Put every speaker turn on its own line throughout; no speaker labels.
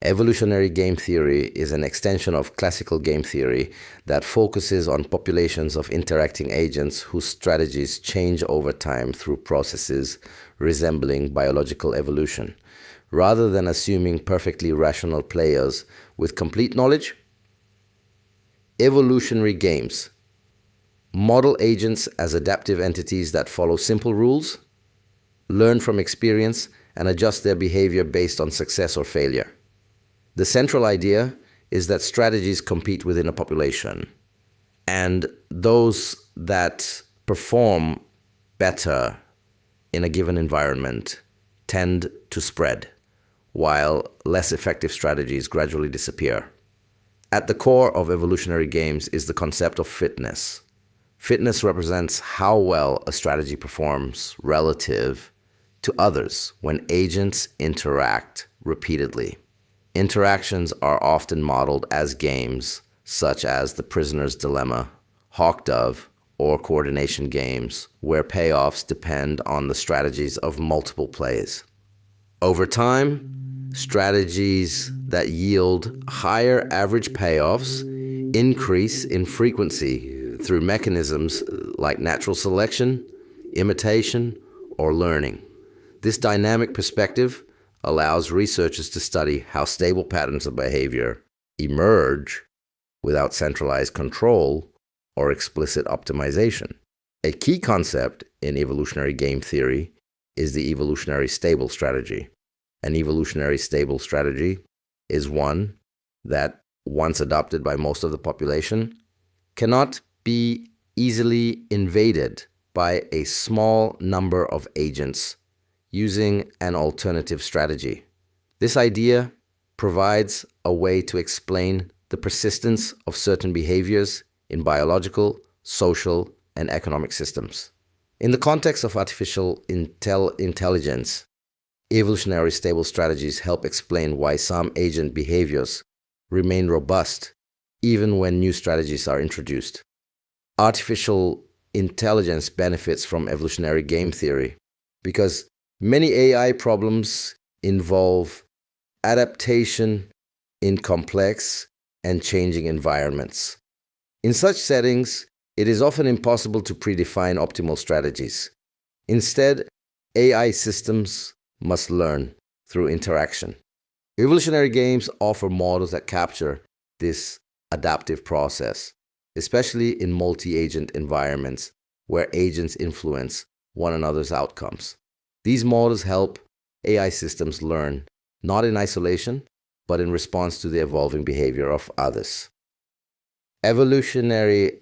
Evolutionary game theory is an extension of classical game theory that focuses on populations of interacting agents whose strategies change over time through processes resembling biological evolution. Rather than assuming perfectly rational players with complete knowledge, evolutionary games model agents as adaptive entities that follow simple rules, learn from experience, and adjust their behavior based on success or failure. The central idea is that strategies compete within a population, and those that perform better in a given environment tend to spread, while less effective strategies gradually disappear. At the core of evolutionary games is the concept of fitness. Fitness represents how well a strategy performs relative to others when agents interact repeatedly. Interactions are often modeled as games such as the prisoner's dilemma, hawk dove, or coordination games, where payoffs depend on the strategies of multiple plays. Over time, strategies that yield higher average payoffs increase in frequency through mechanisms like natural selection, imitation, or learning. This dynamic perspective allows researchers to study how stable patterns of behavior emerge without centralized control or explicit optimization. A key concept in evolutionary game theory is the evolutionary stable strategy. An evolutionary stable strategy is one that, once adopted by most of the population, cannot be easily invaded by a small number of agents using an alternative strategy. This idea provides a way to explain the persistence of certain behaviors in biological, social, and economic systems. In the context of artificial intelligence, evolutionary stable strategies help explain why some agent behaviors remain robust even when new strategies are introduced. Artificial intelligence benefits from evolutionary game theory because many AI problems involve adaptation in complex and changing environments. In such settings, it is often impossible to predefine optimal strategies. Instead, AI systems must learn through interaction. Evolutionary games offer models that capture this adaptive process, especially in multi-agent environments where agents influence one another's outcomes. These models help AI systems learn not in isolation, but in response to the evolving behavior of others. Evolutionary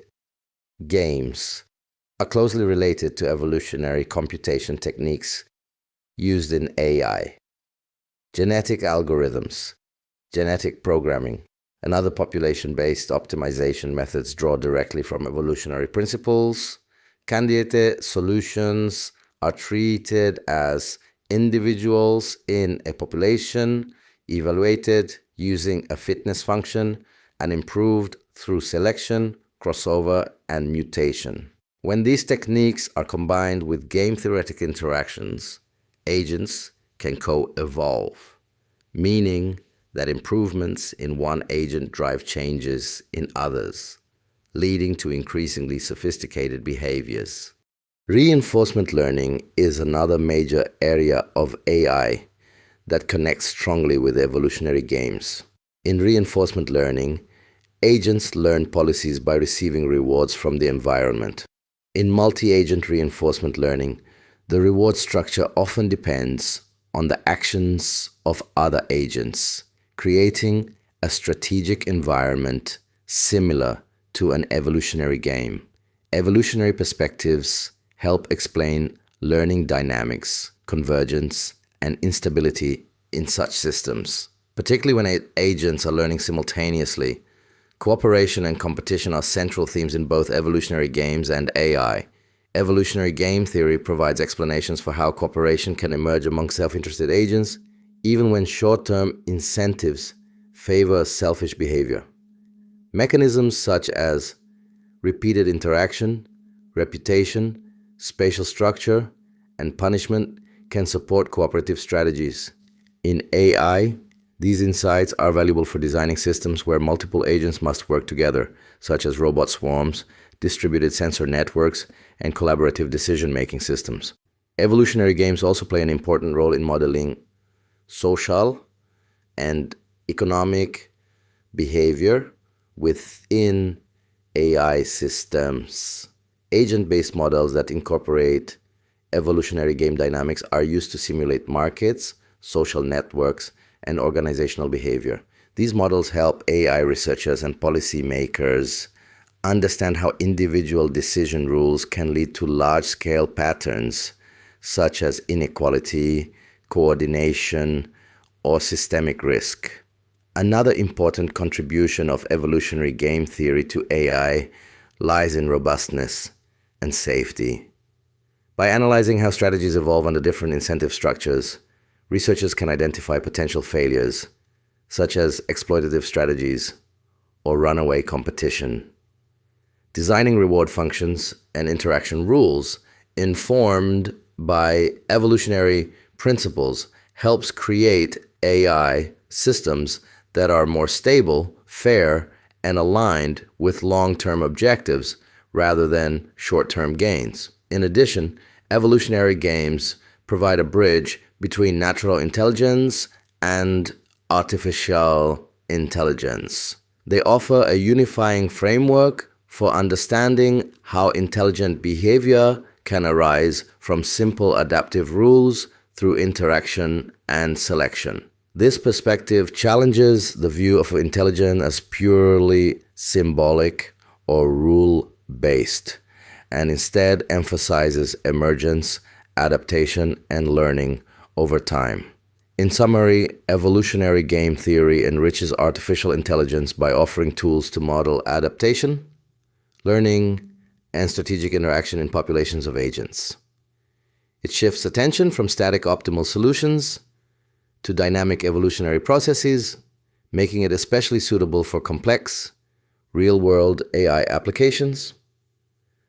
games are closely related to evolutionary computation techniques used in AI. Genetic algorithms, genetic programming, and other population-based optimization methods draw directly from evolutionary principles. Candidate solutions are treated as individuals in a population, evaluated using a fitness function, and improved through selection, crossover, and mutation. When these techniques are combined with game-theoretic interactions, agents can co-evolve, meaning that improvements in one agent drive changes in others, leading to increasingly sophisticated behaviors. Reinforcement learning is another major area of AI that connects strongly with evolutionary games. In reinforcement learning, agents learn policies by receiving rewards from the environment. In multi-agent reinforcement learning, the reward structure often depends on the actions of other agents, creating a strategic environment similar to an evolutionary game. Evolutionary perspectives help explain learning dynamics, convergence, and instability in such systems. Particularly when agents are learning simultaneously, cooperation and competition are central themes in both evolutionary games and AI. Evolutionary game theory provides explanations for how cooperation can emerge among self-interested agents, even when short-term incentives favor selfish behavior. Mechanisms such as repeated interaction, reputation, spatial structure, and punishment can support cooperative strategies. In AI, These insights are valuable for designing systems where multiple agents must work together, such as robot swarms, distributed sensor networks, and collaborative decision-making systems. Evolutionary games also play an important role in modeling social and economic behavior within AI systems. Agent-based models that incorporate evolutionary game dynamics are used to simulate markets, social networks, and organizational behavior. These models help AI researchers and policymakers understand how individual decision rules can lead to large-scale patterns such as inequality, coordination, or systemic risk. Another important contribution of evolutionary game theory to AI lies in robustness and safety. By analyzing how strategies evolve under different incentive structures, researchers can identify potential failures, such as exploitative strategies or runaway competition. Designing reward functions and interaction rules informed by evolutionary principles helps create AI systems that are more stable, fair, and aligned with long-term objectives rather than short-term gains. In addition, evolutionary games provide a bridge between natural intelligence and artificial intelligence. They offer a unifying framework for understanding how intelligent behavior can arise from simple adaptive rules through interaction and selection. This perspective challenges the view of intelligence as purely symbolic or rule-based, and instead emphasizes emergence, adaptation, and learning over time. In summary, evolutionary game theory enriches artificial intelligence by offering tools to model adaptation, learning, and strategic interaction in populations of agents. It shifts attention from static optimal solutions to dynamic evolutionary processes, making it especially suitable for complex, real-world AI applications.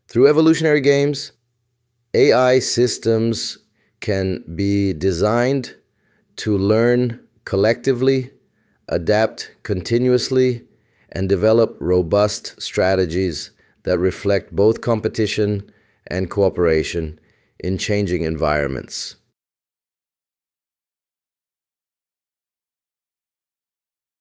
Through evolutionary games, AI systems can be designed to learn collectively, adapt continuously, and develop robust strategies that reflect both competition and cooperation in changing environments.